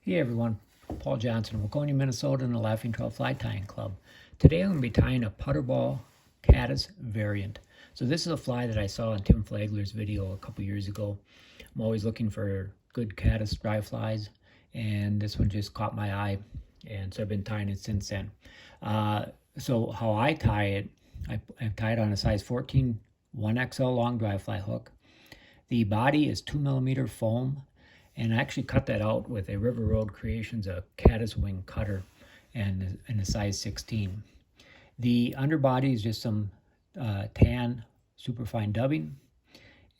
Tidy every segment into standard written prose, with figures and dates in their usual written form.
Hey everyone, Paul Johnson, Waconia, Minnesota, and the Laughing Trail Fly Tying Club. Today I'm going to be tying a Puterbaugh Caddis variant. So this is a fly that I saw in Tim Flagler's video a couple years ago. I'm always looking for good caddis dry flies, and this one just caught my eye, and so I've been tying it since then. So how I tie it, I tie it on a size 14 1XL long dry fly hook. The body is 2mm foam, and I actually cut that out with a River Road Creations, a caddis wing cutter, and a size 16. The underbody is just some tan superfine dubbing.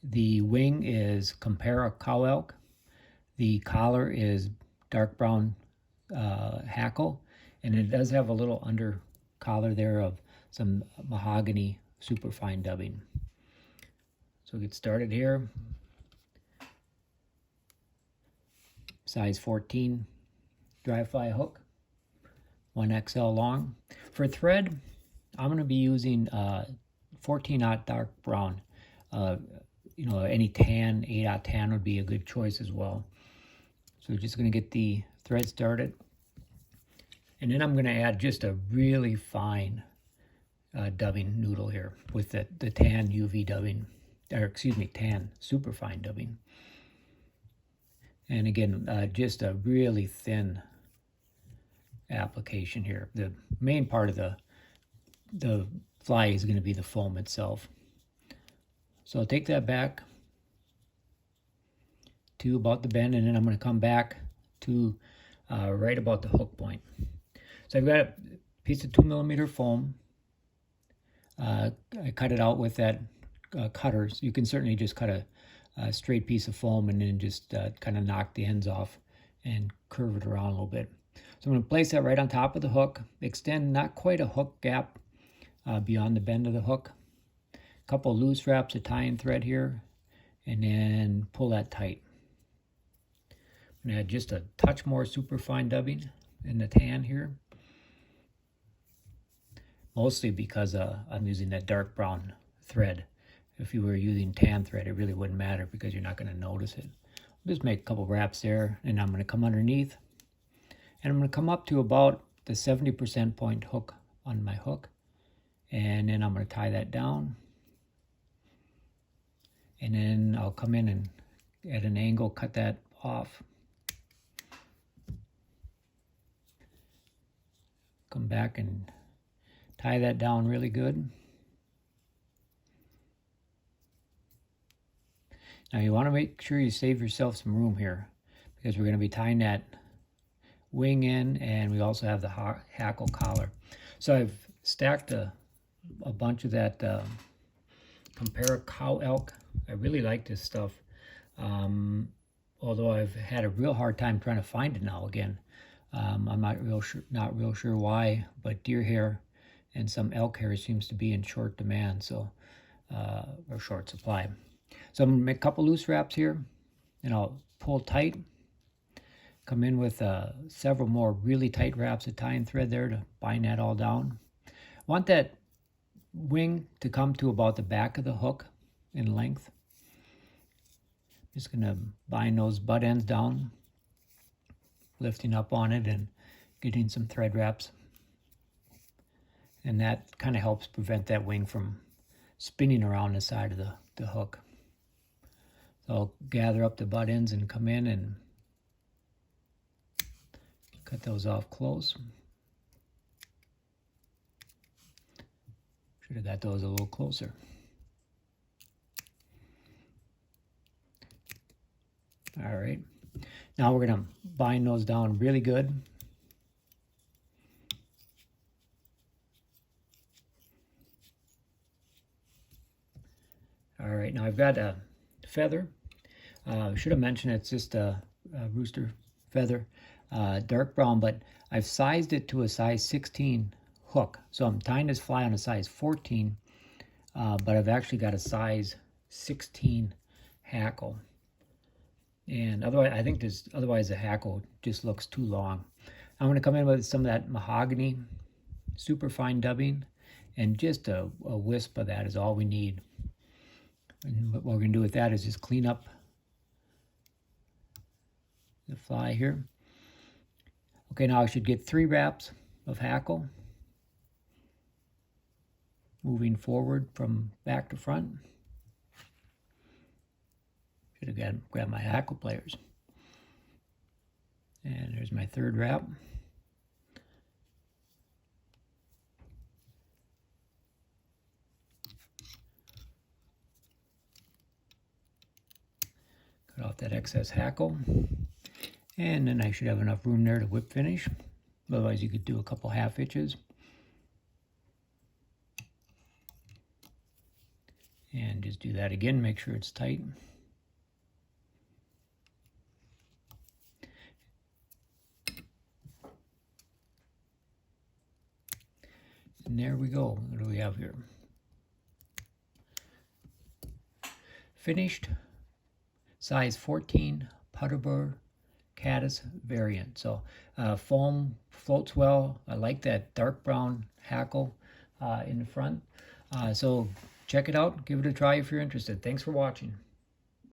The wing is Compara cow elk. The collar is dark brown hackle, and it does have a little under collar there of some mahogany superfine dubbing. So we'll get started here. Size 14 dry fly hook, 1XL long. For thread, I'm going to be using 14-aught dark brown. Any tan, 8-aught tan would be a good choice as well. So we're just going to get the thread started. And then I'm going to add just a really fine dubbing noodle here with the tan UV dubbing, tan superfine dubbing. And again, just a really thin application here. The main part of the fly is going to be the foam itself. So I'll take that back to about the bend, and then I'm going to come back to right about the hook point. So I've got a piece of 2mm foam. I cut it out with that cutter. So you can certainly just cut a straight piece of foam and then just kind of knock the ends off and curve it around a little bit. So I'm going to place that right on top of the hook, extend not quite a hook gap beyond the bend of the hook. A couple loose wraps of tying thread here, and then pull that tight. I'm going to add just a touch more superfine dubbing in the tan here, mostly because I'm using that dark brown thread. If you were using tan thread, it really wouldn't matter because you're not going to notice it. I'll just make a couple wraps there, and I'm going to come underneath, and I'm going to come up to about the 70% point hook on my hook, and then I'm going to tie that down, and then I'll come in and at an angle cut that off. Come back and tie that down really good. Now you want to make sure you save yourself some room here, because we're going to be tying that wing in, and we also have the hackle collar. So I've stacked a bunch of that Compara cow elk. I really like this stuff, although I've had a real hard time trying to find it now again. I'm not real sure why, but deer hair and some elk hair seems to be in short demand, so or short supply. So I'm going to make a couple loose wraps here, and I'll pull tight, come in with several more really tight wraps of tying thread there to bind that all down. I want that wing to come to about the back of the hook in length. Just going to bind those butt ends down, lifting up on it and getting some thread wraps. And that kind of helps prevent that wing from spinning around the side of the hook. So I'll gather up the butt ends and come in and cut those off close. Should have got those a little closer. All right. Now we're going to bind those down really good. All right. Now I've got a feather. Should have mentioned it's just a rooster feather, dark brown, but I've sized it to a size 16 hook. So I'm tying this fly on a size 14, but I've actually got a size 16 hackle. And otherwise, I think otherwise the hackle just looks too long. I'm going to come in with some of that mahogany superfine dubbing, and just a wisp of that is all we need. And what we're going to do with that is just clean up the fly here. Okay, now I should get 3 wraps of hackle, moving forward from back to front. Should have grabbed my hackle pliers. And there's my 3rd wrap. Cut off that excess hackle. And then I should have enough room there to whip finish. Otherwise you could do a couple half hitches. And just do that again, make sure it's tight. And there we go. What do we have here? Finished size 14 Puterbaugh Caddis variant. So foam floats well. I like that dark brown hackle in the front. So check it out. Give it a try if you're interested. Thanks for watching.